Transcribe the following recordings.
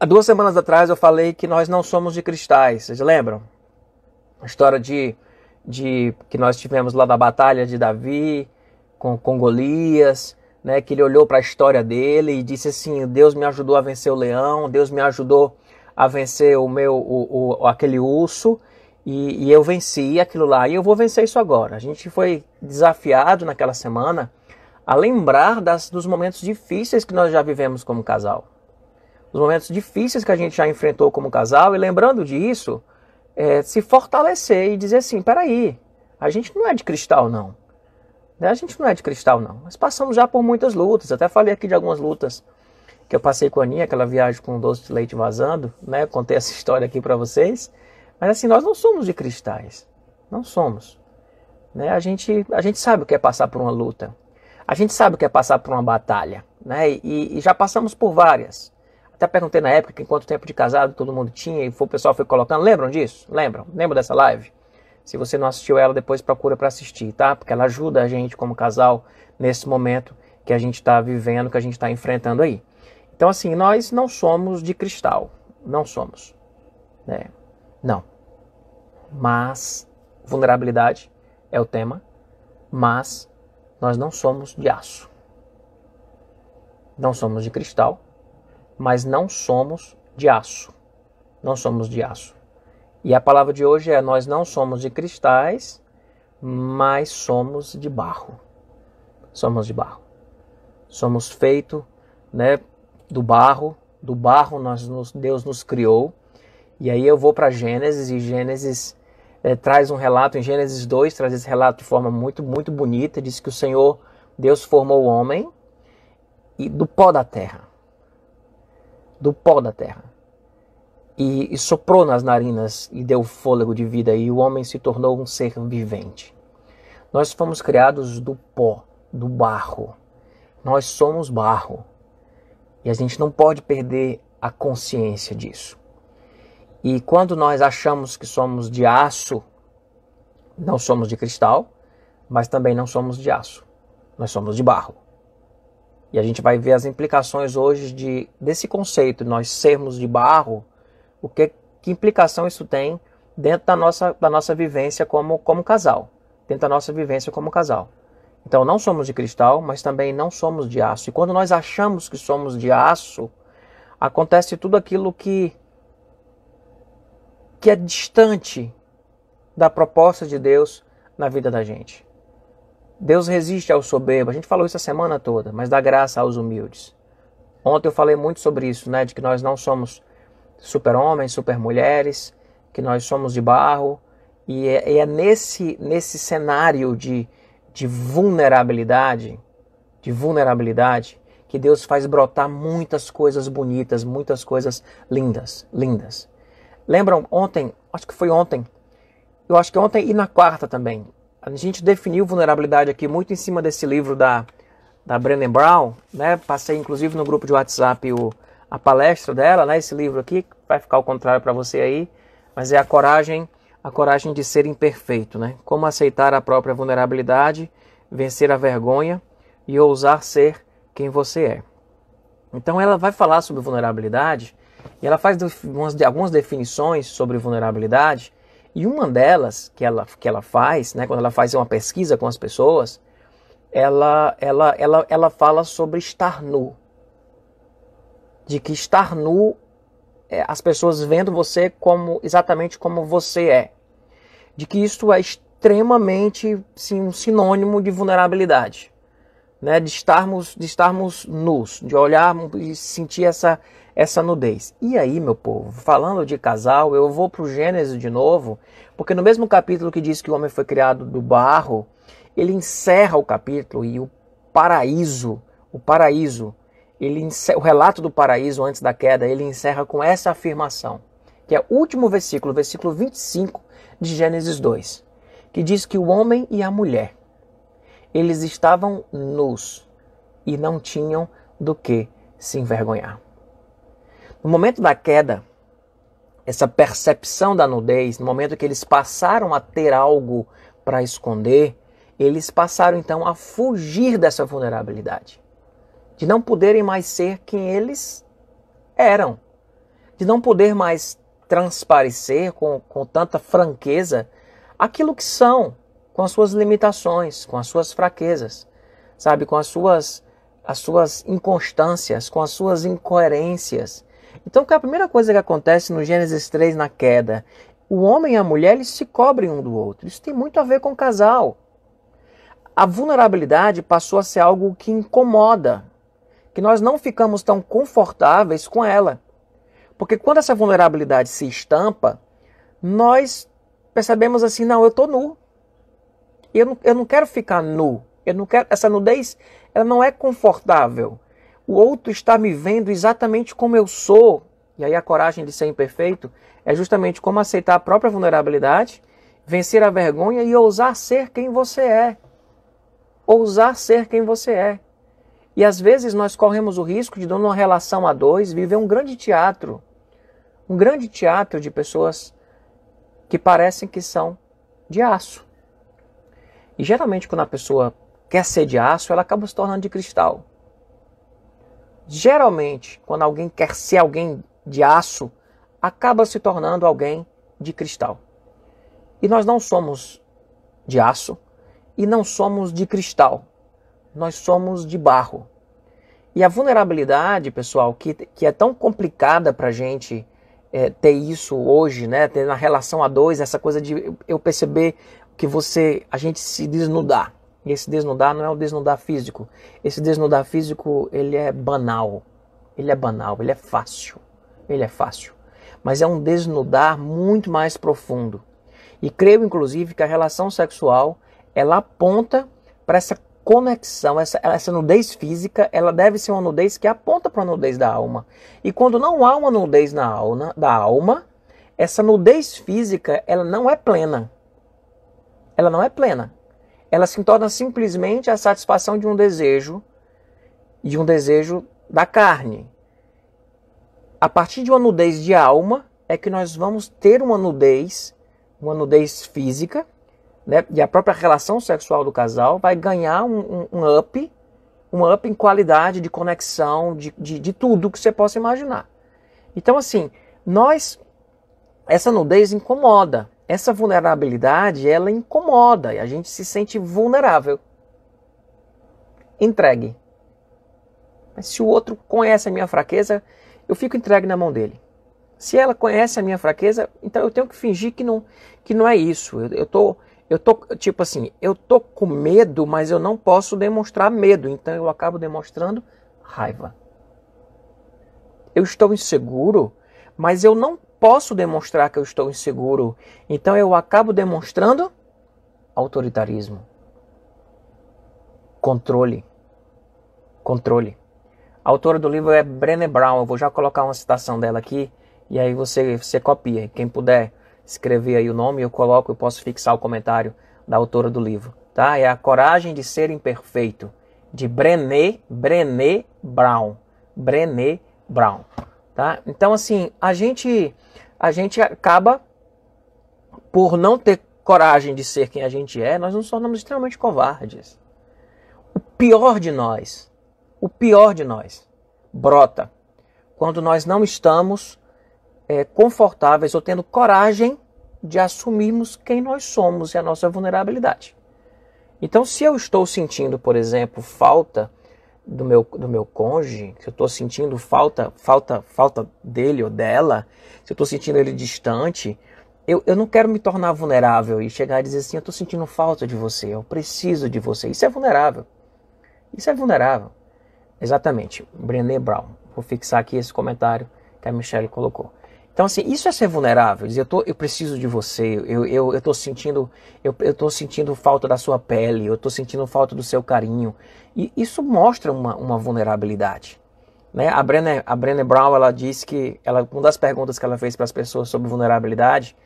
Há 2 semanas atrás eu falei que nós não somos de cristais, vocês lembram? A história de que nós tivemos lá da batalha de Davi com Golias, né? Que ele olhou para a história dele e disse assim: Deus me ajudou a vencer o leão, Deus me ajudou a vencer aquele urso, e eu venci aquilo lá, e eu vou vencer isso agora. A gente foi desafiado naquela semana a lembrar dos momentos difíceis que nós já vivemos como casal. Os momentos difíceis que a gente já enfrentou como casal, e lembrando disso, se fortalecer e dizer assim: peraí, a gente não é de cristal não. A gente não é de cristal não. Nós passamos já por muitas lutas. Até falei aqui de algumas lutas que eu passei com a Aninha, aquela viagem com o doce de leite vazando, né? Contei essa história aqui para vocês. Mas assim, nós não somos de cristais. Não somos. Né? A gente sabe o que é passar por uma luta. A gente sabe o que é passar por uma batalha. Né? E já passamos por várias. Até perguntei na época em quanto tempo de casado todo mundo tinha, e o pessoal foi colocando. Lembram disso? Lembram? Lembram dessa live? Se você não assistiu ela, depois procura para assistir, tá? Porque ela ajuda a gente como casal nesse momento que a gente está vivendo, que a gente está enfrentando aí. Então assim, nós não somos de cristal. Não somos. Né? Não. Mas, vulnerabilidade é o tema, mas nós não somos de aço. Não somos de cristal, mas não somos de aço. Não somos de aço. E a palavra de hoje é: nós não somos de cristais, mas somos de barro. Somos de barro. Somos feitos, né, do barro. Do barro Deus nos criou. E aí eu vou para Gênesis, e Gênesis traz um relato, em Gênesis 2, traz esse relato de forma muito, muito bonita. Diz que o Senhor, Deus formou o homem do pó da terra. Do pó da terra. E soprou nas narinas e deu fôlego de vida, e o homem se tornou um ser vivente. Nós fomos criados do pó, do barro. Nós somos barro. E a gente não pode perder a consciência disso. E quando nós achamos que somos de aço, não somos de cristal, mas também não somos de aço. Nós somos de barro. E a gente vai ver as implicações hoje desse conceito, nós sermos de barro, que implicação isso tem dentro da nossa vivência como casal. Dentro da nossa vivência como casal. Então não somos de cristal, mas também não somos de aço. E quando nós achamos que somos de aço, acontece tudo aquilo que é distante da proposta de Deus na vida da gente. Deus resiste ao soberbo. A gente falou isso a semana toda, mas dá graça aos humildes. Ontem eu falei muito sobre isso, né? De que nós não somos super-homens, super-mulheres, que nós somos de barro. E é nesse cenário de vulnerabilidade, que Deus faz brotar muitas coisas bonitas, muitas coisas lindas. Lembram ontem, acho que foi ontem, eu acho que ontem e na quarta também, a gente definiu vulnerabilidade aqui muito em cima desse livro da Brené Brown, né? Passei inclusive no grupo de WhatsApp a palestra dela, né? Esse livro aqui, vai ficar ao contrário para você aí, mas é a coragem de ser imperfeito, né? Como aceitar a própria vulnerabilidade, vencer a vergonha e ousar ser quem você é. Então ela vai falar sobre vulnerabilidade, e ela faz algumas definições sobre vulnerabilidade, e uma delas que ela faz, né, quando ela faz uma pesquisa com as pessoas, ela fala sobre estar nu. De que estar nu, as pessoas vendo você exatamente como você é. De que isso é extremamente, sim, um sinônimo de vulnerabilidade. Né, de estarmos nus, de olhar e sentir essa nudez. E aí, meu povo, falando de casal, eu vou para o Gênesis de novo, porque no mesmo capítulo que diz que o homem foi criado do barro, ele encerra o capítulo, e o relato do paraíso antes da queda, ele encerra com essa afirmação, que é o último versículo 25 de Gênesis 2, que diz que o homem e a mulher, eles estavam nus e não tinham do que se envergonhar. No momento da queda, essa percepção da nudez, no momento que eles passaram a ter algo para esconder, eles passaram então a fugir dessa vulnerabilidade. De não poderem mais ser quem eles eram. de não poder mais transparecer com tanta franqueza aquilo que são, com as suas limitações, com as suas fraquezas, sabe, com as suas inconstâncias, com as suas incoerências. Então, que a primeira coisa que acontece no Gênesis 3, na queda, o homem e a mulher, eles se cobrem um do outro. Isso tem muito a ver com o casal. A vulnerabilidade passou a ser algo que incomoda, que nós não ficamos tão confortáveis com ela. Porque quando essa vulnerabilidade se estampa, nós percebemos assim, não, eu estou nu. Eu não quero ficar nu. Eu não quero, essa nudez, ela não é confortável. O outro está me vendo exatamente como eu sou. E aí a coragem de ser imperfeito é justamente como aceitar a própria vulnerabilidade, vencer a vergonha e ousar ser quem você é. Ousar ser quem você é. E às vezes nós corremos o risco de, numa relação a dois, viver um grande teatro. Um grande teatro de pessoas que parecem que são de aço. E geralmente quando a pessoa quer ser de aço, ela acaba se tornando de cristal. Geralmente, quando alguém quer ser alguém de aço, acaba se tornando alguém de cristal. E nós não somos de aço e não somos de cristal. Nós somos de barro. E a vulnerabilidade, pessoal, que é tão complicada para a gente ter isso hoje, né? Ter na relação a dois, essa coisa de eu perceber que a gente se desnudar. E esse desnudar não é o desnudar físico. Esse desnudar físico, ele é banal. Ele é banal, ele é fácil. Ele é fácil. Mas é um desnudar muito mais profundo. E creio, inclusive, que a relação sexual, ela aponta para essa conexão, essa nudez física, ela deve ser uma nudez que aponta para a nudez da alma. E quando não há uma nudez da alma, essa nudez física, ela não é plena. Ela não é plena. Ela se torna simplesmente a satisfação de um desejo da carne. A partir de uma nudez de alma é que nós vamos ter uma nudez física, né? E a própria relação sexual do casal vai ganhar um up em qualidade, de conexão, de tudo que você possa imaginar. Então, assim, essa nudez incomoda. Essa vulnerabilidade, ela incomoda e a gente se sente vulnerável. Entregue. Mas se o outro conhece a minha fraqueza, eu fico entregue na mão dele. Se ela conhece a minha fraqueza, então eu tenho que fingir que não é isso. Eu tô tipo assim, eu tô com medo, mas eu não posso demonstrar medo, então eu acabo demonstrando raiva. Eu estou inseguro, mas eu não posso demonstrar que eu estou inseguro, então eu acabo demonstrando autoritarismo. Controle. A autora do livro é Brené Brown, eu vou já colocar uma citação dela aqui, e aí você copia. Quem puder escrever aí o nome, eu posso fixar o comentário da autora do livro. Tá? É A Coragem de Ser Imperfeito, de Brené Brown. Brené Brown. Tá? Então, assim, a gente acaba, por não ter coragem de ser quem a gente é, nós nos tornamos extremamente covardes. O pior de nós brota quando nós não estamos confortáveis ou tendo coragem de assumirmos quem nós somos e a nossa vulnerabilidade. Então, se eu estou sentindo, por exemplo, falta do meu cônjuge, se eu estou sentindo falta dele ou dela, se eu estou sentindo ele distante, eu não quero me tornar vulnerável e chegar a dizer assim, eu estou sentindo falta de você, eu preciso de você. Isso é vulnerável. Exatamente, Brené Brown. Vou fixar aqui esse comentário que a Michelle colocou. Então, assim, isso é ser vulnerável, dizer, eu preciso de você, eu estou sentindo falta da sua pele, eu estou sentindo falta do seu carinho. E isso mostra uma vulnerabilidade. Né? A Brené Brown, ela disse que, uma das perguntas que ela fez para as pessoas sobre vulnerabilidade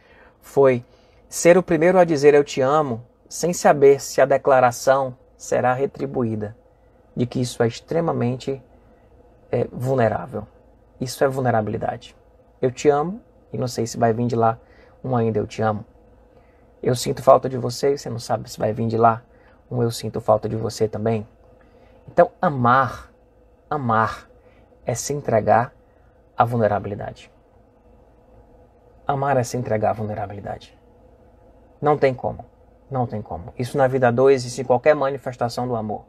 foi ser o primeiro a dizer eu te amo, sem saber se a declaração será retribuída. De que isso é extremamente vulnerável. Isso é vulnerabilidade. Eu te amo e não sei se vai vir de lá ainda eu te amo. Eu sinto falta de você e você não sabe se vai vir de lá eu sinto falta de você também. Então, amar é se entregar à vulnerabilidade. Amar é se entregar à vulnerabilidade. Não tem como. Não tem como. Isso na vida a dois existe em qualquer manifestação do amor.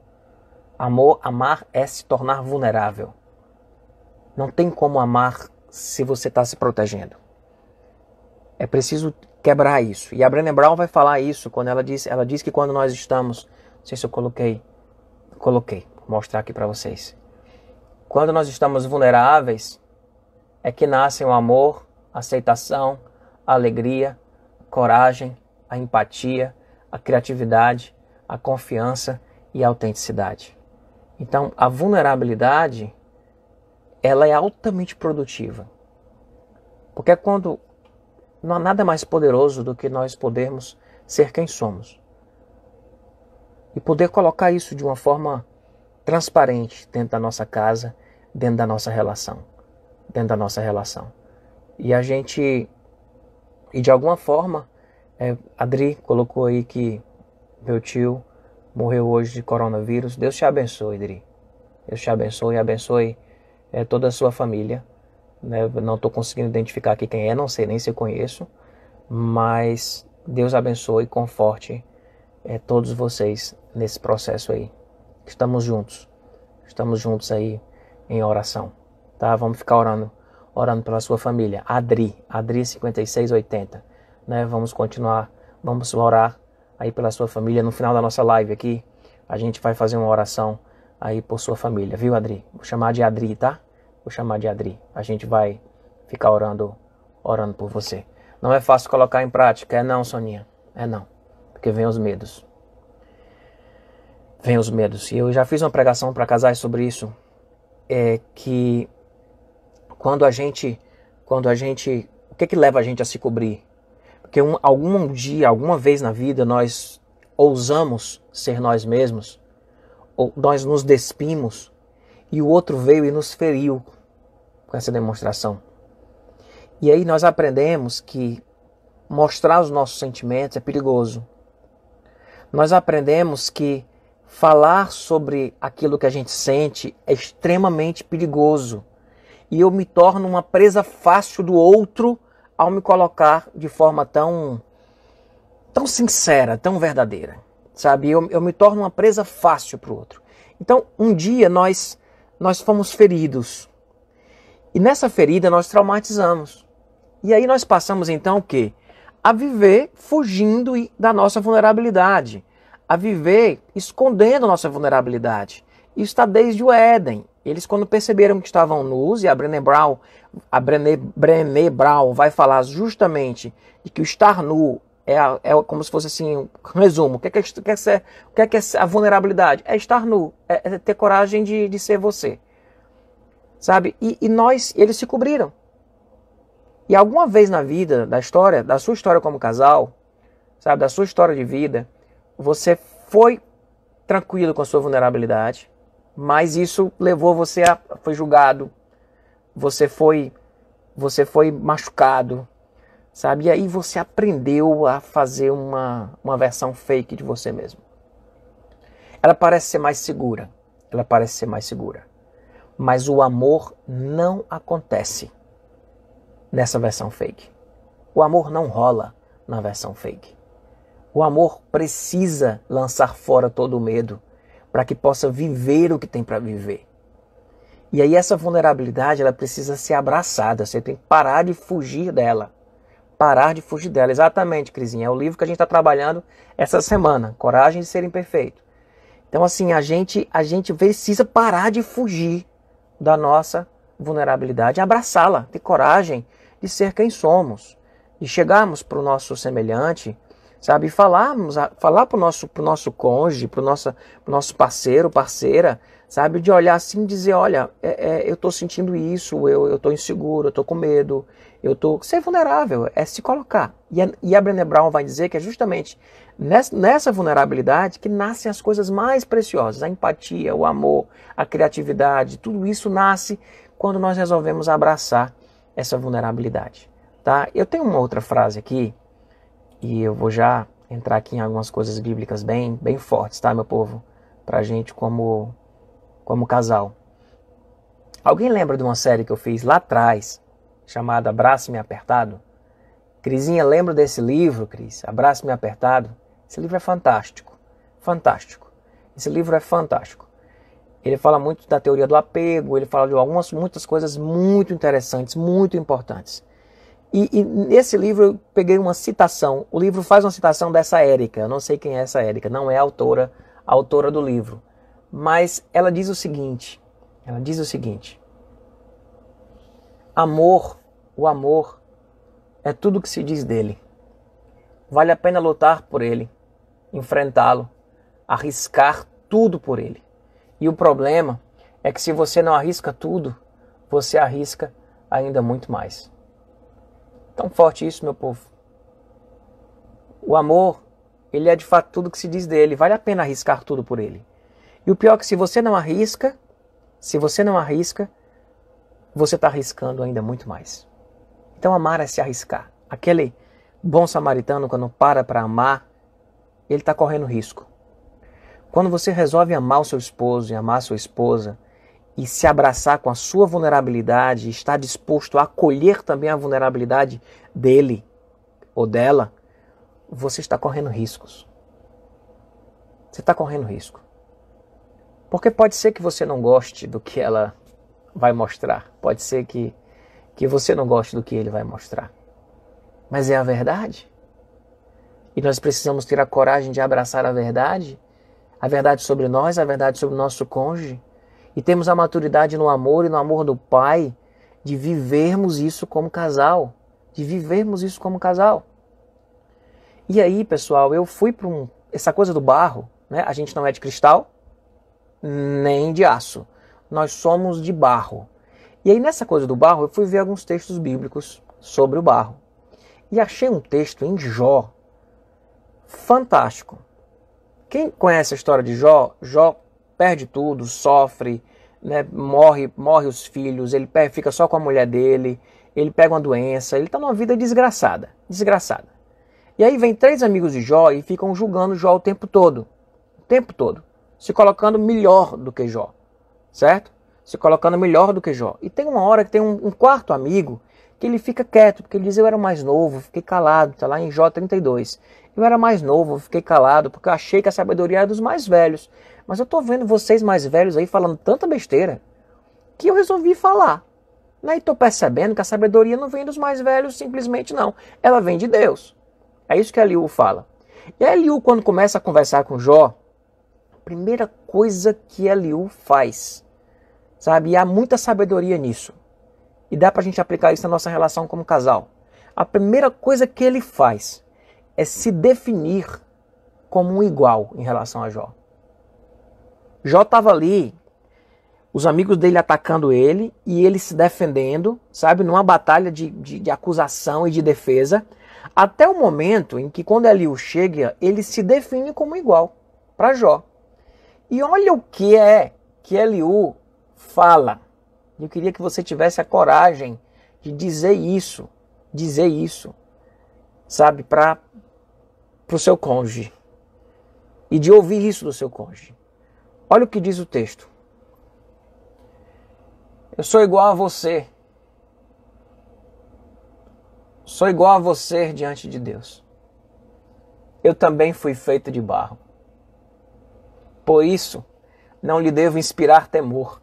Amar é se tornar vulnerável. Não tem como amar se você está se protegendo. É preciso quebrar isso. E a Brené Brown vai falar isso quando ela diz que quando nós estamos... Não sei se eu coloquei. Vou mostrar aqui para vocês. Quando nós estamos vulneráveis, é que nascem o amor, a aceitação, a alegria, a coragem, a empatia, a criatividade, a confiança e a autenticidade. Então, a vulnerabilidade, ela é altamente produtiva. Porque quando não há nada mais poderoso do que nós podermos ser quem somos. E poder colocar isso de uma forma transparente dentro da nossa casa, dentro da nossa relação. E de alguma forma, Adri colocou aí que meu tio morreu hoje de coronavírus. Deus te abençoe, Adri. Deus te abençoe e abençoe toda a sua família. Né? Não estou conseguindo identificar aqui quem é, não sei nem se eu conheço. Mas Deus abençoe e conforte todos vocês nesse processo aí. Estamos juntos aí em oração, tá? Vamos ficar orando pela sua família. Adri 5680, né? Vamos continuar, vamos orar aí pela sua família. No final da nossa live aqui, a gente vai fazer uma oração aí por sua família, viu, Adri? Vou chamar de Adri, tá? A gente vai ficar orando por você. Não é fácil colocar em prática, é não, Soninha, é não, porque vem os medos. E eu já fiz uma pregação para casais sobre isso, que quando a gente, o que leva a gente a se cobrir? Porque alguma vez na vida nós ousamos ser nós mesmos, ou nós nos despimos, e o outro veio e nos feriu com essa demonstração. E aí nós aprendemos que mostrar os nossos sentimentos é perigoso. Nós aprendemos que falar sobre aquilo que a gente sente é extremamente perigoso. E eu me torno uma presa fácil do outro ao me colocar de forma tão sincera, tão verdadeira. Sabe? Eu me torno uma presa fácil para o outro. Então, um dia nós fomos feridos. E nessa ferida nós traumatizamos. E aí nós passamos então o quê? A viver fugindo da nossa vulnerabilidade. A viver escondendo a nossa vulnerabilidade. Isso está desde o Éden. Eles, quando perceberam que estavam nus, e a Brené Brown vai falar justamente de que o estar nu é como se fosse assim, um resumo. O que é a vulnerabilidade? É estar nu, é ter coragem de ser você. Sabe? E eles se cobriram. E alguma vez na vida, da sua história como casal, sabe, da sua história de vida, você foi tranquilo com a sua vulnerabilidade, mas isso levou você foi julgado, você foi machucado, sabe? E aí você aprendeu a fazer uma versão fake de você mesmo. Ela parece ser mais segura, mas o amor não acontece nessa versão fake. O amor não rola na versão fake. O amor precisa lançar fora todo o medo para que possa viver o que tem para viver. E aí essa vulnerabilidade, ela precisa ser abraçada. Você tem que parar de fugir dela. Exatamente, Crisinha. É o livro que a gente está trabalhando essa semana. Coragem de Ser Imperfeito. Então assim, a gente precisa parar de fugir da nossa vulnerabilidade. Abraçá-la. Ter coragem de ser quem somos. De chegarmos para o nosso semelhante, sabe, falar para o nosso cônjuge, para o nosso parceiro, parceira, sabe, de olhar assim e dizer, olha, eu estou sentindo isso, eu estou inseguro, eu estou com medo, ser vulnerável, é se colocar. E a Brené Brown vai dizer que é justamente nessa vulnerabilidade que nascem as coisas mais preciosas, a empatia, o amor, a criatividade, tudo isso nasce quando nós resolvemos abraçar essa vulnerabilidade. Tá? Eu tenho uma outra frase aqui, e eu vou já entrar aqui em algumas coisas bíblicas bem fortes, tá, meu povo? Pra gente como casal. Alguém lembra de uma série que eu fiz lá atrás, chamada Abrace-me Apertado? Crisinha, lembra desse livro, Cris? Abraço-me apertado. Esse livro é fantástico. Fantástico. Esse livro é fantástico. Ele fala muito da teoria do apego, ele fala de muitas coisas muito interessantes, muito importantes. E nesse livro eu peguei uma citação. O livro faz uma citação dessa Érica. Eu não sei quem é essa Érica, não é a autora do livro. Mas ela diz o seguinte, o amor é tudo que se diz dele. Vale a pena lutar por ele, enfrentá-lo, arriscar tudo por ele. E o problema é que se você não arrisca tudo, você arrisca ainda muito mais. Tão forte isso, meu povo. O amor, ele é de fato tudo que se diz dele. Vale a pena arriscar tudo por ele. E o pior é que se você não arrisca, você está arriscando ainda muito mais. Então amar é se arriscar. Aquele bom samaritano, quando para amar, ele está correndo risco. Quando você resolve amar o seu esposo e amar a sua esposa, e se abraçar com a sua vulnerabilidade, está disposto a acolher também a vulnerabilidade dele ou dela, você está correndo riscos. Você está correndo risco. Porque pode ser que você não goste do que ela vai mostrar. Pode ser que você não goste do que ele vai mostrar. Mas é a verdade. E nós precisamos ter a coragem de abraçar a verdade sobre nós, a verdade sobre o nosso cônjuge. E temos a maturidade no amor e no amor do Pai de vivermos isso como casal. E aí, pessoal, eu fui para essa coisa do barro, né? A gente não é de cristal, nem de aço. Nós somos de barro. E aí, nessa coisa do barro, eu fui ver alguns textos bíblicos sobre o barro. E achei um texto em Jó fantástico. Quem conhece a história de Jó? Jó perde tudo, sofre, né, morre os filhos, ele fica só com a mulher dele, ele pega uma doença, ele está numa vida desgraçada. E aí vem 3 amigos de Jó e ficam julgando Jó o tempo todo, se colocando melhor do que Jó, certo? Se colocando melhor do que Jó. E tem uma hora que tem um quarto amigo que ele fica quieto, porque ele diz: eu era mais novo, fiquei calado, está lá em Jó 32. Eu era mais novo, fiquei calado, porque eu achei que a sabedoria era dos mais velhos. Mas eu estou vendo vocês mais velhos aí falando tanta besteira, que eu resolvi falar. E estou percebendo que a sabedoria não vem dos mais velhos simplesmente não. Ela vem de Deus. É isso que Eliú fala. E Eliú, quando começa a conversar com Jó, a primeira coisa que Eliú faz, sabe? E há muita sabedoria nisso. E dá para a gente aplicar isso na nossa relação como casal. A primeira coisa que ele faz é se definir como um igual em relação a Jó. Jó estava ali, os amigos dele atacando ele e ele se defendendo, sabe? Numa batalha de acusação e de defesa, até o momento em que, quando Eliú chega, ele se define como igual para Jó. E olha o que é que Eliú fala. Eu queria que você tivesse a coragem de dizer isso, sabe, para o seu cônjuge. E de ouvir isso do seu cônjuge. Olha o que diz o texto. Eu sou igual a você. Sou igual a você diante de Deus. Eu também fui feito de barro. Por isso, não lhe devo inspirar temor.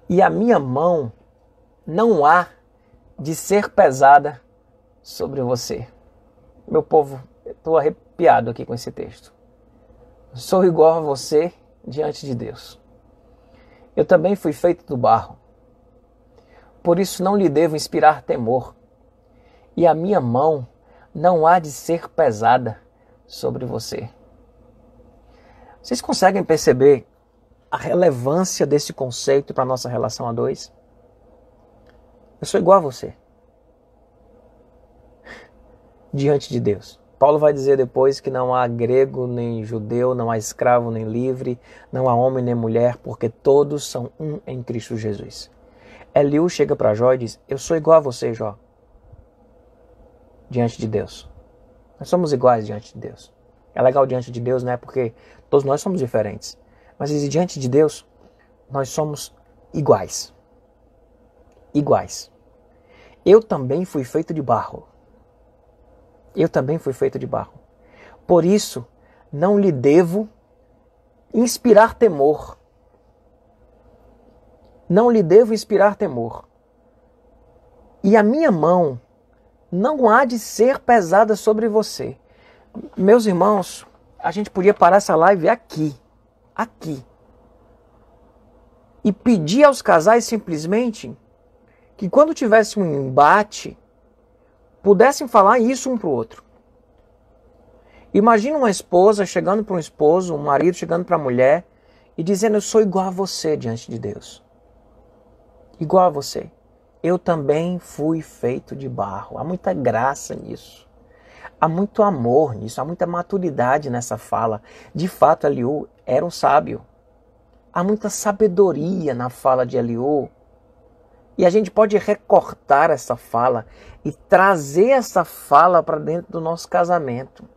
E a minha mão não há de ser pesada sobre você. Meu povo, eu estou arrepiado aqui com esse texto. Sou igual a você diante de Deus. Eu também fui feito do barro. Por isso não lhe devo inspirar temor. E a minha mão não há de ser pesada sobre você. Vocês conseguem perceber a relevância desse conceito para a nossa relação a dois? Eu sou igual a você diante de Deus. Paulo vai dizer depois que não há grego nem judeu, não há escravo nem livre, não há homem nem mulher, porque todos são um em Cristo Jesus. Eliú chega para Jó e diz: eu sou igual a você, Jó, diante de Deus. Nós somos iguais diante de Deus. É legal diante de Deus, né? Porque todos nós somos diferentes. Mas diante de Deus, nós somos iguais. Iguais. Eu também fui feito de barro. Eu também fui feito de barro. Por isso, não lhe devo inspirar temor. Não lhe devo inspirar temor. E a minha mão não há de ser pesada sobre você. Meus irmãos, a gente podia parar essa live aqui. E pedir aos casais simplesmente que quando tivesse um embate, pudessem falar isso um para o outro. Imagina uma esposa chegando para um esposo, um marido chegando para a mulher e dizendo: eu sou igual a você diante de Deus. Igual a você. Eu também fui feito de barro. Há muita graça nisso. Há muito amor nisso. Há muita maturidade nessa fala. De fato, Eliú era um sábio. Há muita sabedoria na fala de Eliú. E a gente pode recortar essa fala e trazer essa fala para dentro do nosso casamento.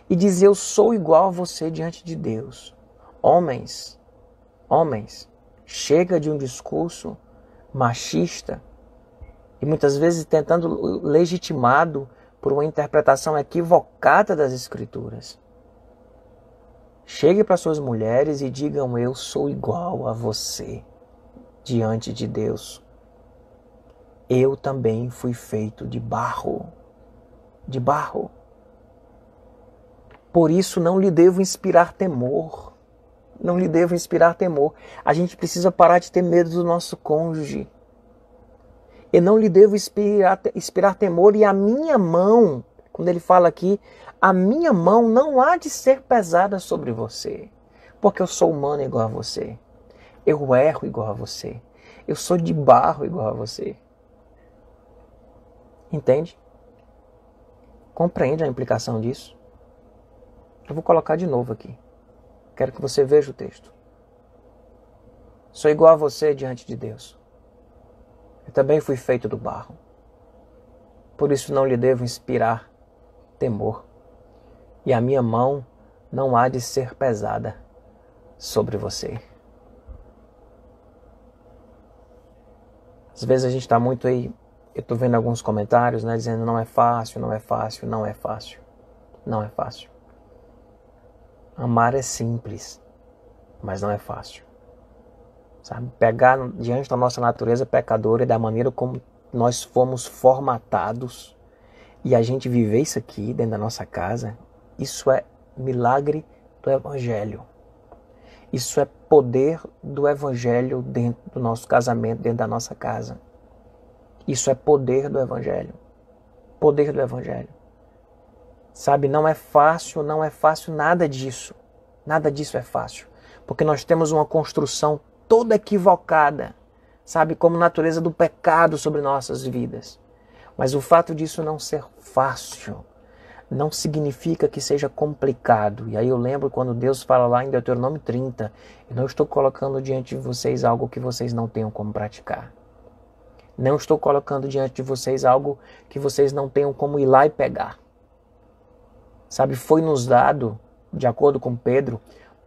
E dizer: eu sou igual a você diante de Deus. Homens, chega de um discurso machista e muitas vezes tentando legitimado por uma interpretação equivocada das Escrituras. Chegue para suas mulheres e digam: eu sou igual a você diante de Deus. Eu também fui feito de barro. De barro. Por isso não lhe devo inspirar temor. Não lhe devo inspirar temor. A gente precisa parar de ter medo do nosso cônjuge. Eu não lhe devo inspirar temor. E a minha mão, quando ele fala aqui, a minha mão não há de ser pesada sobre você. Porque eu sou humano igual a você. Eu erro igual a você. Eu sou de barro igual a você. Entende? Compreende a implicação disso? Eu vou colocar de novo aqui. Quero que você veja o texto. Sou igual a você diante de Deus. Eu também fui feito do barro. Por isso não lhe devo inspirar temor. E a minha mão não há de ser pesada sobre você. Às vezes a gente está muito aí, eu estou vendo alguns comentários, né, dizendo: não é fácil, não é fácil, não é fácil. Não é fácil. Amar é simples, mas não é fácil. Sabe? Pegar diante da nossa natureza pecadora e da maneira como nós fomos formatados e a gente viver isso aqui dentro da nossa casa, isso é milagre do Evangelho. Isso é poder do Evangelho dentro do nosso casamento, dentro da nossa casa. Isso é poder do Evangelho. Poder do Evangelho. Sabe, não é fácil nada disso. Nada disso é fácil. Porque nós temos uma construção toda equivocada, sabe, como natureza do pecado sobre nossas vidas. Mas o fato disso não ser fácil não significa que seja complicado. E aí eu lembro quando Deus fala lá em Deuteronômio 30, eu não estou colocando diante de vocês algo que vocês não tenham como praticar. Não estou colocando diante de vocês algo que vocês não tenham como ir lá e pegar. Sabe, foi nos dado, de acordo com Pedro,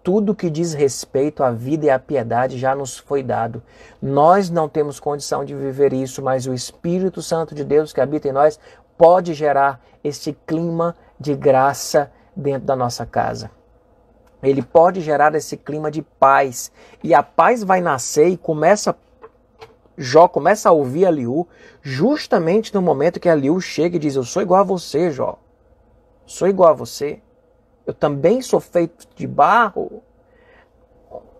tudo que diz respeito à vida e à piedade já nos foi dado. Nós não temos condição de viver isso, mas o Espírito Santo de Deus que habita em nós pode gerar esse clima de graça dentro da nossa casa. Ele pode gerar esse clima de paz. E a paz vai nascer e Jó começa a ouvir Eliú justamente no momento que Eliú chega e diz: eu sou igual a você, Jó. Sou igual a você. Eu também sou feito de barro.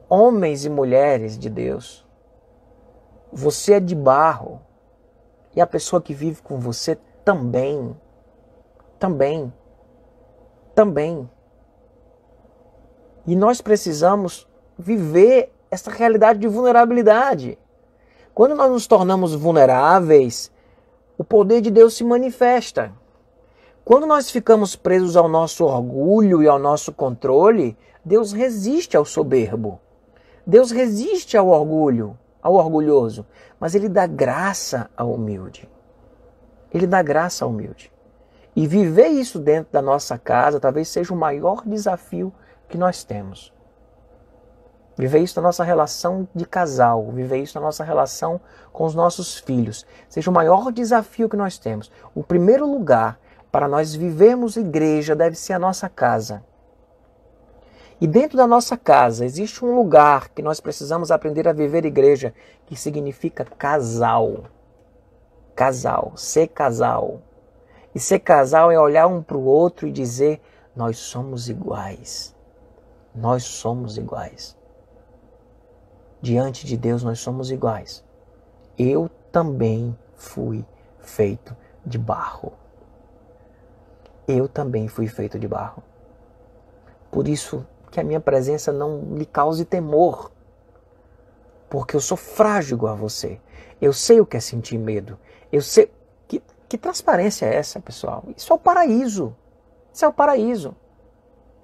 Homens e mulheres de Deus, você é de barro. E a pessoa que vive com você também. E nós precisamos viver essa realidade de vulnerabilidade. Quando nós nos tornamos vulneráveis, o poder de Deus se manifesta. Quando nós ficamos presos ao nosso orgulho e ao nosso controle, Deus resiste ao soberbo. Deus resiste ao orgulho, ao orgulhoso, mas Ele dá graça ao humilde. Ele dá graça ao humilde. E viver isso dentro da nossa casa talvez seja o maior desafio que nós temos. Viver isso na nossa relação de casal, viver isso na nossa relação com os nossos filhos, seja o maior desafio que nós temos. O primeiro lugar para nós vivermos igreja, deve ser a nossa casa. E dentro da nossa casa existe um lugar que nós precisamos aprender a viver igreja, que significa casal. Casal, ser casal. E ser casal é olhar um para o outro e dizer, nós somos iguais. Nós somos iguais. Diante de Deus nós somos iguais. Eu também fui feito de barro. Eu também fui feito de barro. Por isso que a minha presença não lhe cause temor. Porque eu sou frágil igual a você. Eu sei o que é sentir medo. Eu sei... Que transparência é essa, pessoal? Isso é o paraíso. Isso é o paraíso.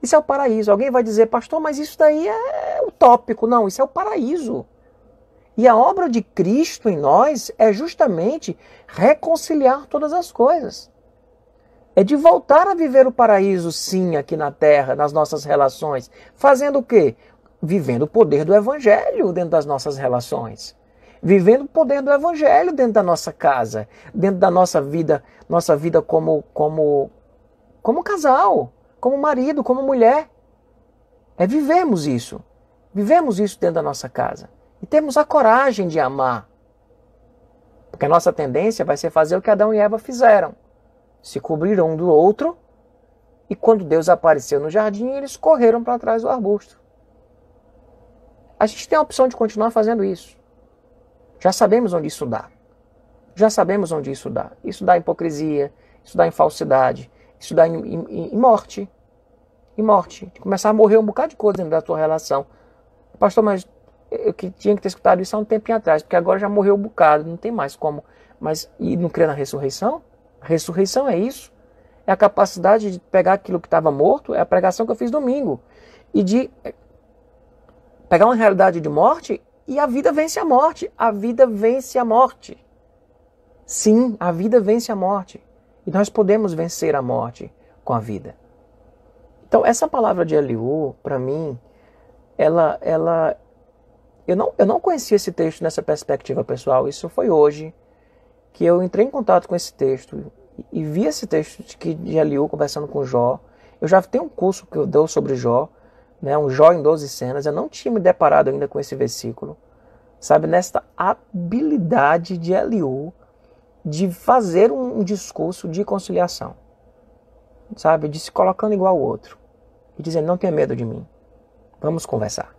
Isso é o paraíso. Alguém vai dizer, pastor, mas isso daí é utópico. Não, isso é o paraíso. E a obra de Cristo em nós é justamente reconciliar todas as coisas. É de voltar a viver o paraíso, sim, aqui na terra, nas nossas relações. Fazendo o quê? Vivendo o poder do Evangelho dentro das nossas relações. Vivendo o poder do Evangelho dentro da nossa casa. Dentro da nossa vida como casal, como marido, como mulher. É vivermos isso. Vivemos isso dentro da nossa casa. E temos a coragem de amar. Porque a nossa tendência vai ser fazer o que Adão e Eva fizeram. Se cobriram um do outro, e quando Deus apareceu no jardim, eles correram para trás do arbusto. A gente tem a opção de continuar fazendo isso. Já sabemos onde isso dá. Já sabemos onde isso dá. Isso dá em hipocrisia, isso dá em falsidade, isso dá em morte. Em morte. De começar a morrer um bocado de coisa dentro da tua relação. Pastor, mas eu tinha que ter escutado isso há um tempinho atrás, porque agora já morreu um bocado, não tem mais como. Mas e não crê na ressurreição? A ressurreição é isso. É a capacidade de pegar aquilo que estava morto, é a pregação que eu fiz domingo. E de pegar uma realidade de morte e a vida vence a morte. A vida vence a morte. Sim, a vida vence a morte. E nós podemos vencer a morte com a vida. Então, essa palavra de Eliú, para mim, eu não conhecia esse texto nessa perspectiva pessoal. Isso foi hoje que eu entrei em contato com esse texto e vi esse texto de Eliú conversando com Jó. Eu já tenho um curso que eu dou sobre Jó, né, um Jó em 12 cenas. Eu não tinha me deparado ainda com esse versículo. Sabe, nesta habilidade de Eliú de fazer um discurso de conciliação. Sabe, de se colocando igual ao outro. E dizendo, não tenha medo de mim. Vamos conversar.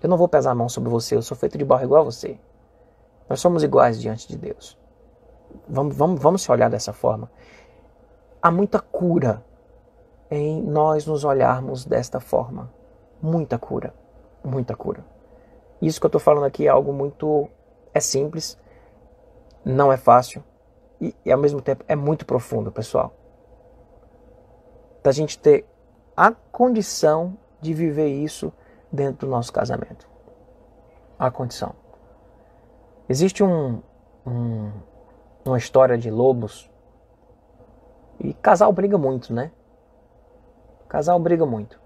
Eu não vou pesar a mão sobre você, eu sou feito de barro igual a você. Nós somos iguais diante de Deus. Vamos se olhar dessa forma. Há muita cura em nós nos olharmos desta forma. Muita cura. Muita cura. Isso que eu estou falando aqui é algo muito... É simples, não é fácil e ao mesmo tempo é muito profundo, pessoal. Da gente ter a condição de viver isso dentro do nosso casamento. A condição. Existe uma história de lobos e casal briga muito, né? Casal briga muito.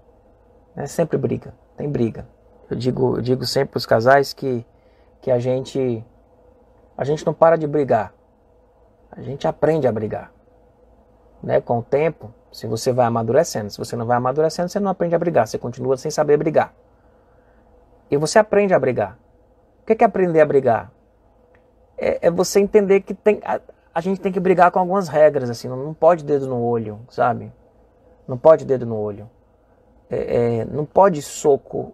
Né? Sempre briga. Tem briga. Eu digo sempre para os casais que a gente não para de brigar. A gente aprende a brigar. Né? Com o tempo, se você vai amadurecendo. Se você não vai amadurecendo, você não aprende a brigar. Você continua sem saber brigar. E você aprende a brigar. O que é aprender a brigar? É você entender que a gente tem que brigar com algumas regras. Assim, não pode dedo no olho, sabe? Não pode dedo no olho. Não pode soco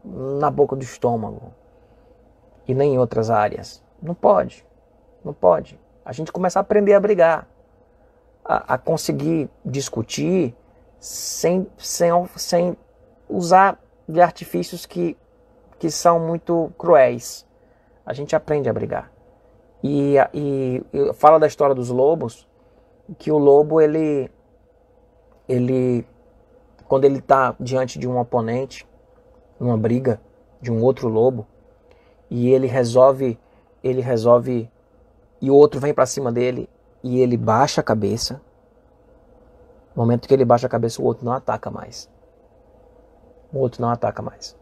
na boca do estômago. E nem em outras áreas. Não pode. Não pode. A gente começa a aprender a brigar. A conseguir discutir sem usar de artifícios que são muito cruéis. A gente aprende a brigar. E fala da história dos lobos, que o lobo, ele quando ele está diante de um oponente, numa briga de um outro lobo, e ele resolve, e o outro vem para cima dele, e ele baixa a cabeça. No momento que ele baixa a cabeça, o outro não ataca mais. O outro não ataca mais.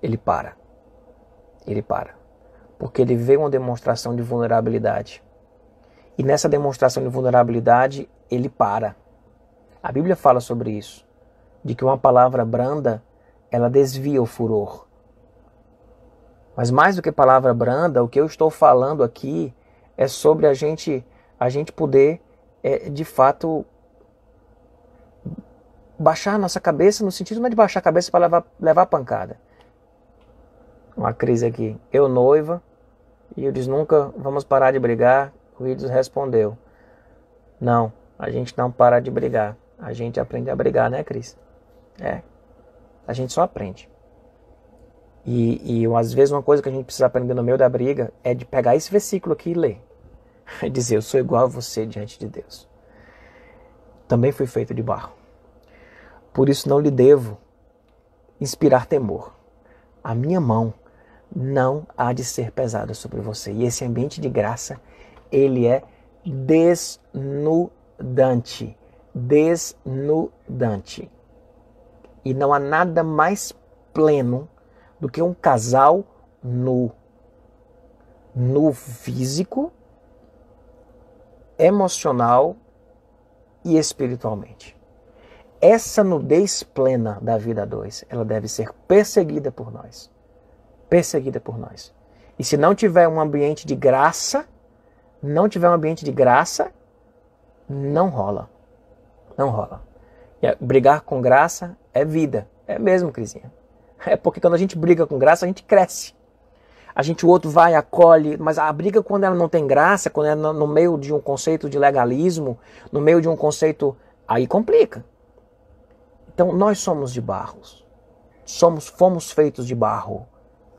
Ele para. Ele para. Porque ele vê uma demonstração de vulnerabilidade. E nessa demonstração de vulnerabilidade, ele para. A Bíblia fala sobre isso, de que uma palavra branda, ela desvia o furor. Mas mais do que palavra branda, o que eu estou falando aqui é sobre a gente poder, de fato, baixar a nossa cabeça, no sentido não é de baixar a cabeça para levar pancada. Uma crise aqui. Eu noiva, e eu disse, nunca vamos parar de brigar. O Willis respondeu, não, a gente não para de brigar. A gente aprende a brigar, né, Cris? A gente só aprende. E às vezes uma coisa que a gente precisa aprender no meio da briga é de pegar esse versículo aqui e ler. E dizer, eu sou igual a você diante de Deus. Também fui feito de barro. Por isso não lhe devo inspirar temor. A minha mão não há de ser pesada sobre você. E esse ambiente de graça, ele é desnudante. Desnudante. E não há nada mais pleno do que um casal nu. Nu físico, emocional e espiritualmente. Essa nudez plena da vida a dois, ela deve ser perseguida por nós. Perseguida por nós. E se não tiver um ambiente de graça, não rola. Não rola. E brigar com graça é vida. É mesmo, Crisinha. É porque quando a gente briga com graça, a gente cresce. O outro vai, acolhe, mas a briga quando ela não tem graça, quando é no meio de um conceito de legalismo, no meio de um conceito, aí complica. Então nós somos de barros. Fomos feitos de barro.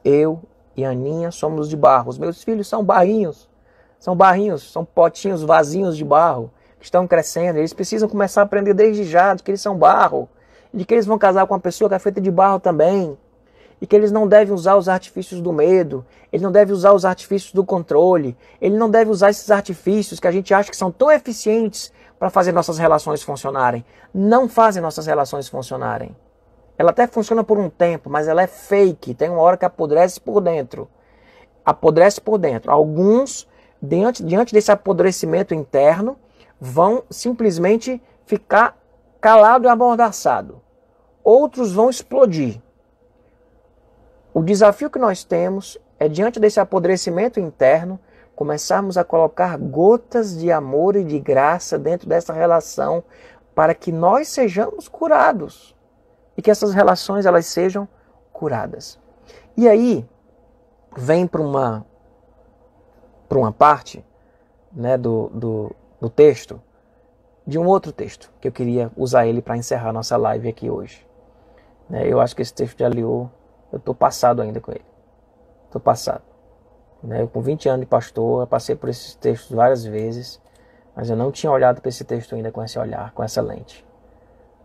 Eu e a Aninha somos de barro. Os meus filhos são barrinhos. São potinhos vazinhos de barro que estão crescendo. Eles precisam começar a aprender desde já de que eles são barro. De que eles vão casar com uma pessoa que é feita de barro também. E que eles não devem usar os artifícios do medo. Eles não devem usar os artifícios do controle. Ele não deve usar esses artifícios que a gente acha que são tão eficientes para fazer nossas relações funcionarem. Não fazem nossas relações funcionarem. Ela até funciona por um tempo, mas ela é fake. Tem uma hora que apodrece por dentro. Apodrece por dentro. Alguns, diante desse apodrecimento interno, vão simplesmente ficar calado e amordaçado. Outros vão explodir. O desafio que nós temos é, diante desse apodrecimento interno, começarmos a colocar gotas de amor e de graça dentro dessa relação para que nós sejamos curados e que essas relações elas sejam curadas. E aí vem para uma parte, né, do texto, de um outro texto, que eu queria usar ele para encerrar nossa live aqui hoje. Eu acho que esse texto de Eliú, eu estou passado ainda com ele. Estou passado. Eu, com 20 anos de pastor, eu passei por esses textos várias vezes, mas eu não tinha olhado para esse texto ainda com esse olhar, com essa lente.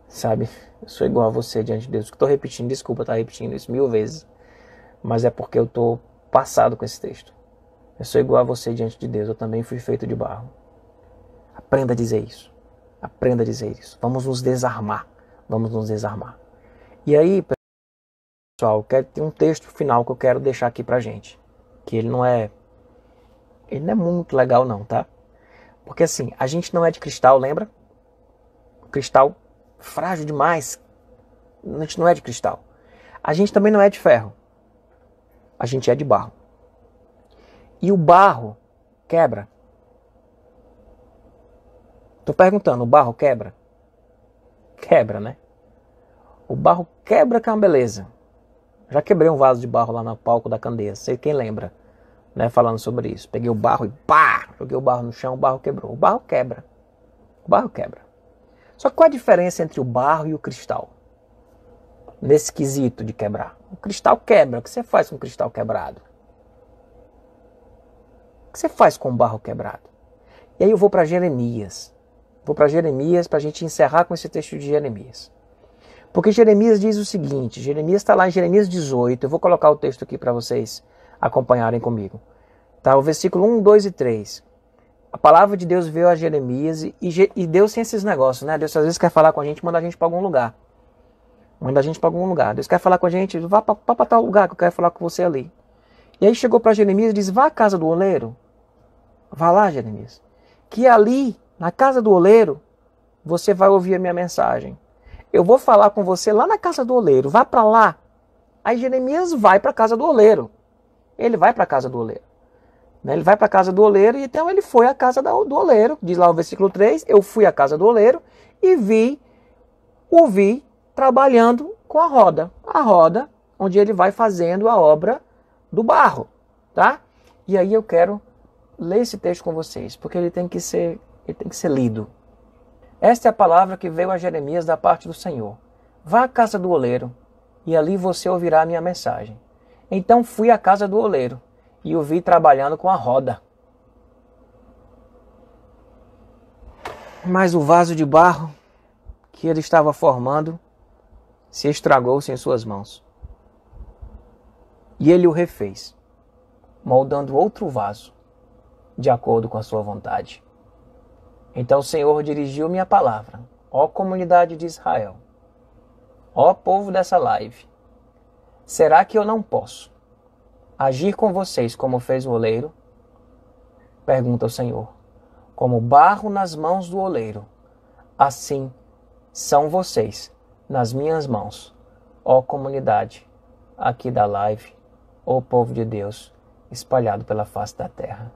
Sabe? Eu sou igual a você diante de Deus. Estou repetindo, desculpa estar repetindo isso 1000 vezes, mas é porque eu estou passado com esse texto. Eu sou igual a você diante de Deus, eu também fui feito de barro. Aprenda a dizer isso. Aprenda a dizer isso. Vamos nos desarmar. Vamos nos desarmar. E aí, pessoal, tem um texto final que eu quero deixar aqui pra gente. Que ele não é muito legal não, tá? Porque assim, a gente não é de cristal, lembra? Cristal frágil demais. A gente não é de cristal. A gente também não é de ferro. A gente é de barro. E o barro quebra. Tô perguntando, o barro quebra? Quebra, né? O barro quebra que é uma beleza. Já quebrei um vaso de barro lá no palco da Candeia. Sei quem lembra, né, falando sobre isso. Peguei o barro e pá! Joguei o barro no chão, o barro quebrou. O barro quebra. O barro quebra. Só que qual a diferença entre o barro e o cristal? Nesse quesito de quebrar. O cristal quebra. O que você faz com o cristal quebrado? O que você faz com o barro quebrado? E aí eu vou para Jeremias. Vou para Jeremias para a gente encerrar com esse texto de Jeremias. Porque Jeremias diz o seguinte, Jeremias está lá em Jeremias 18, eu vou colocar o texto aqui para vocês acompanharem comigo. Tá, o versículo 1, 2 e 3. A palavra de Deus veio a Jeremias e Deus tem esses negócios, né? Deus às vezes quer falar com a gente, manda a gente para algum lugar. Manda a gente para algum lugar. Deus quer falar com a gente, vá para tal lugar que eu quero falar com você ali. E aí chegou para Jeremias e disse, vá à casa do oleiro. Vá lá, Jeremias. que ali, na casa do oleiro, você vai ouvir a minha mensagem. Eu vou falar com você lá na casa do oleiro, vá para lá. Aí Jeremias vai para a casa do oleiro. Ele vai para a casa do oleiro. Ele vai para a casa do oleiro, e então ele foi à casa do oleiro. Diz lá o versículo 3, eu fui à casa do oleiro e o vi trabalhando com a roda. A roda onde ele vai fazendo a obra do barro. Tá? E aí eu quero ler esse texto com vocês, porque ele tem que ser lido. Esta é a palavra que veio a Jeremias da parte do Senhor. Vá à casa do oleiro, e ali você ouvirá a minha mensagem. Então fui à casa do oleiro, e o vi trabalhando com a roda. Mas o vaso de barro que ele estava formando se estragou-se em suas mãos. E ele o refez, moldando outro vaso, de acordo com a sua vontade. Então o Senhor dirigiu-me a palavra: ó comunidade de Israel, ó povo dessa live, será que eu não posso agir com vocês como fez o oleiro? Pergunta o Senhor. Como barro nas mãos do oleiro, assim são vocês nas minhas mãos, ó comunidade aqui da live, ó povo de Deus espalhado pela face da terra.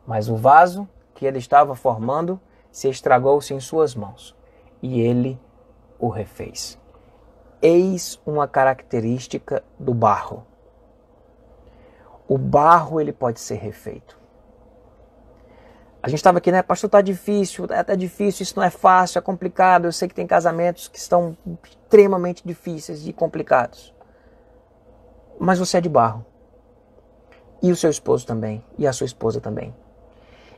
Mas o vaso que ele estava formando se estragou-se em suas mãos, e ele o refez. Eis uma característica do barro. O barro ele pode ser refeito. A gente estava aqui, né? Pastor, tá difícil, é difícil, isso não é fácil, é complicado. Eu sei que tem casamentos que estão extremamente difíceis e complicados. Mas você é de barro. E o seu esposo também, e a sua esposa também.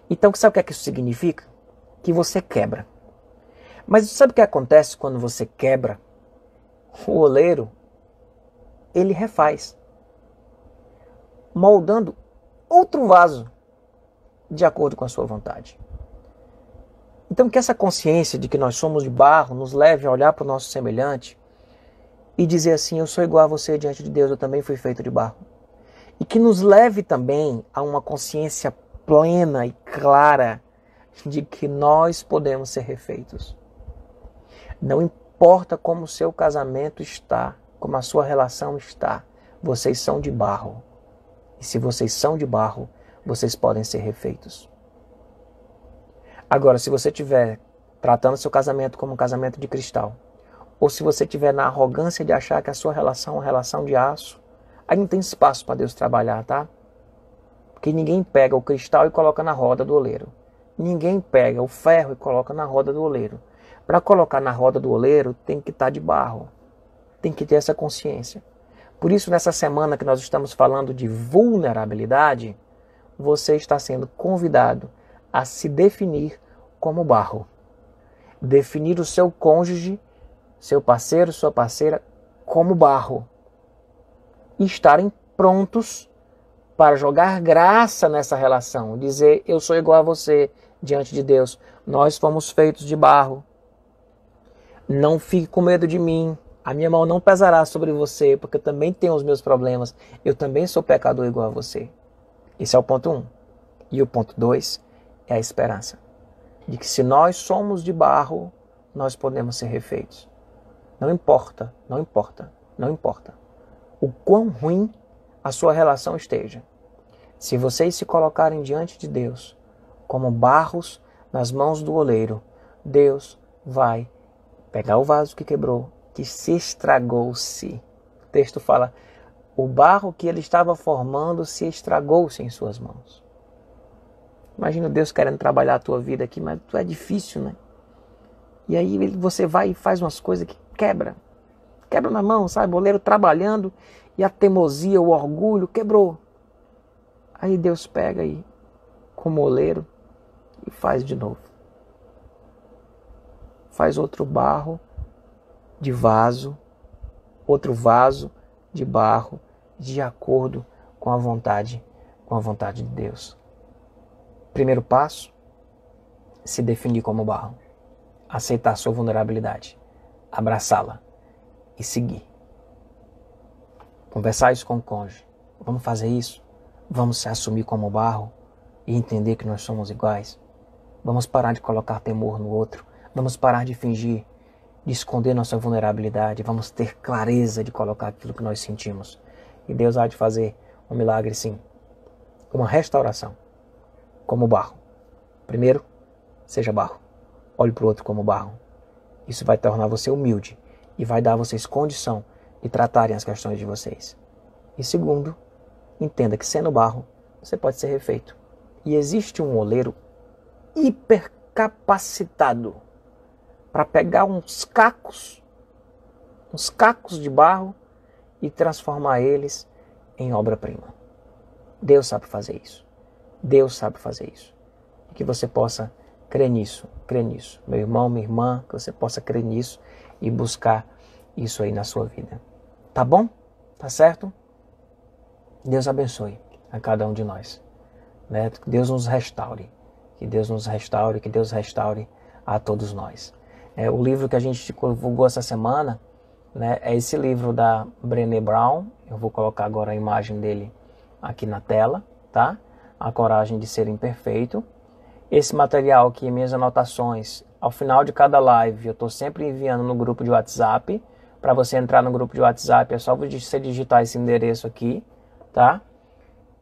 Então, sabe o que é que isso significa? Que você quebra. Mas sabe o que acontece quando você quebra? O oleiro, ele refaz, moldando outro vaso de acordo com a sua vontade. Então que essa consciência de que nós somos de barro nos leve a olhar para o nosso semelhante e dizer assim: eu sou igual a você diante de Deus, eu também fui feito de barro. E que nos leve também a uma consciência plena e clara de que nós podemos ser refeitos. Não importa como o seu casamento está, como a sua relação está, vocês são de barro. E se vocês são de barro, vocês podem ser refeitos. Agora, se você estiver tratando seu casamento como um casamento de cristal, ou se você estiver na arrogância de achar que a sua relação é uma relação de aço, aí não tem espaço para Deus trabalhar, tá? Porque ninguém pega o cristal e coloca na roda do oleiro. Ninguém pega o ferro e coloca na roda do oleiro. Para colocar na roda do oleiro, tem que estar de barro. Tem que ter essa consciência. Por isso, nessa semana que nós estamos falando de vulnerabilidade, você está sendo convidado a se definir como barro. Definir o seu cônjuge, seu parceiro, sua parceira, como barro. E estarem prontos para jogar graça nessa relação. Dizer: eu sou igual a você diante de Deus. Nós fomos feitos de barro. Não fique com medo de mim. A minha mão não pesará sobre você, porque eu também tenho os meus problemas. Eu também sou pecador igual a você. Esse é o ponto 1. E o ponto 2 é a esperança. De que se nós somos de barro, nós podemos ser refeitos. Não importa, não importa, não importa o quão ruim a sua relação esteja. Se vocês se colocarem diante de Deus como barros nas mãos do oleiro, Deus vai pegar o vaso que quebrou, que se estragou-se. O texto fala: o barro que ele estava formando se estragou-se em suas mãos. Imagina Deus querendo trabalhar a tua vida aqui, mas tu é difícil, né? E aí você vai e faz umas coisas que quebra na mão, sabe? O oleiro trabalhando e a teimosia, o orgulho quebrou. Aí Deus pega aí, como oleiro, e faz de novo. Faz outro barro de vaso, outro vaso de barro, de acordo com a vontade de Deus. Primeiro passo: se definir como barro. Aceitar sua vulnerabilidade. Abraçá-la e seguir. Conversar isso com o cônjuge. Vamos fazer isso? Vamos se assumir como barro e entender que nós somos iguais? Vamos parar de colocar temor no outro. Vamos parar de fingir, de esconder nossa vulnerabilidade. Vamos ter clareza de colocar aquilo que nós sentimos. E Deus há de fazer um milagre, sim. Uma restauração, como barro. Primeiro, seja barro. Olhe para o outro como barro. Isso vai tornar você humilde e vai dar a vocês condição de tratarem as questões de vocês. E segundo, entenda que sendo barro, você pode ser refeito. E existe um oleiro hipercapacitado para pegar uns cacos de barro e transformar eles em obra-prima. Deus sabe fazer isso. Deus sabe fazer isso. E que você possa crer nisso. Meu irmão, minha irmã, que você possa crer nisso e buscar isso aí na sua vida. Tá bom? Tá certo? Deus abençoe a cada um de nós. Né? Que Deus nos restaure. Que Deus nos restaure, que Deus restaure a todos nós. O livro que a gente divulgou essa semana, né, é esse livro da Brené Brown. Eu vou colocar agora a imagem dele aqui na tela, tá? A Coragem de Ser Imperfeito. Esse material aqui, minhas anotações, ao final de cada live, eu estou sempre enviando no grupo de WhatsApp. Para você entrar no grupo de WhatsApp, é só você digitar esse endereço aqui, tá?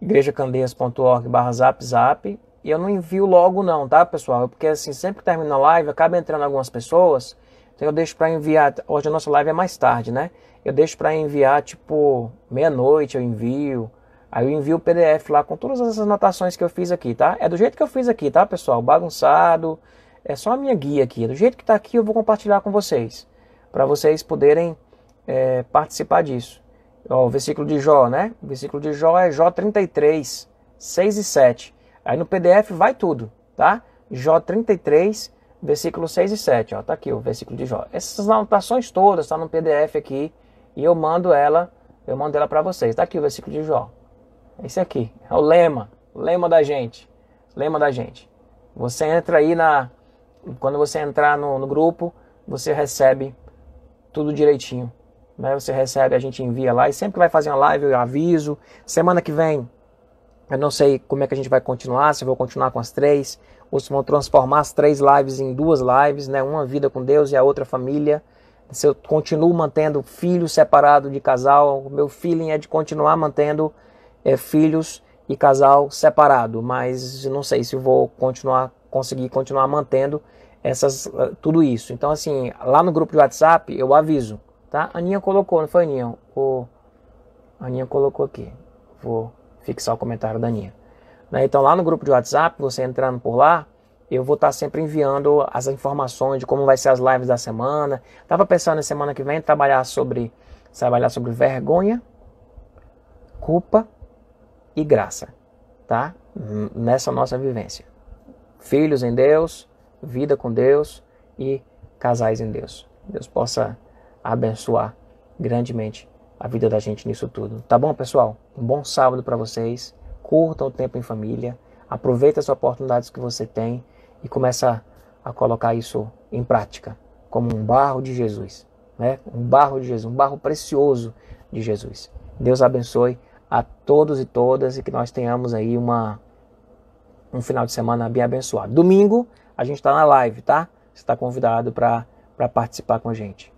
igrejacandeias.org/zap. E eu não envio logo não, tá, pessoal? Porque assim, sempre que termina a live, acaba entrando algumas pessoas, então eu deixo para enviar, hoje a nossa live é mais tarde, né? Eu deixo para enviar, tipo, meia-noite eu envio. Aí eu envio o PDF lá com todas essas anotações que eu fiz aqui, tá? É do jeito que eu fiz aqui, tá, pessoal? Bagunçado. É só a minha guia aqui. Do jeito que tá aqui eu vou compartilhar com vocês. Para vocês poderem participar disso. Ó, o versículo de Jó, né? O versículo de Jó é Jó 33, 6 e 7. Aí no PDF vai tudo, tá? Jó 33, versículo 6 e 7. Ó, tá aqui o versículo de Jó. Essas anotações todas estão no PDF aqui. E eu mando ela para vocês. Tá aqui o versículo de Jó. Esse aqui, é o lema da gente. Lema da gente. Você entra aí quando você entrar no grupo, você recebe tudo direitinho. Né? Você recebe, a gente envia lá. E sempre que vai fazer uma live, eu aviso. Semana que vem, eu não sei como é que a gente vai continuar, se eu vou continuar com as 3, ou se vão transformar as 3 lives em 2 lives, né? Uma vida com Deus e a outra família. Se eu continuo mantendo filhos separados de casal, o meu feeling é de continuar mantendo filhos e casal separado, mas não sei se vou conseguir continuar mantendo tudo isso. Então assim, lá no grupo de WhatsApp eu aviso, tá? A Aninha colocou, não foi, Aninha? A Aninha colocou aqui. Vou fixar o comentário da Aninha. Né? Então lá no grupo de WhatsApp, você entrando por lá, eu vou estar sempre enviando as informações de como vai ser as lives da semana. Tava pensando na semana que vem trabalhar sobre vergonha, culpa e graça, tá? Nessa nossa vivência. Filhos em Deus, vida com Deus e casais em Deus. Deus possa abençoar grandemente a vida da gente nisso tudo. Tá bom, pessoal? Um bom sábado para vocês. Curtam o tempo em família. Aproveita as oportunidades que você tem e começa a colocar isso em prática, como um barro de Jesus, né? Um barro de Jesus, um barro precioso de Jesus. Deus abençoe a todos e todas e que nós tenhamos aí um final de semana bem abençoado. Domingo a gente está na live, tá? Você está convidado para participar com a gente.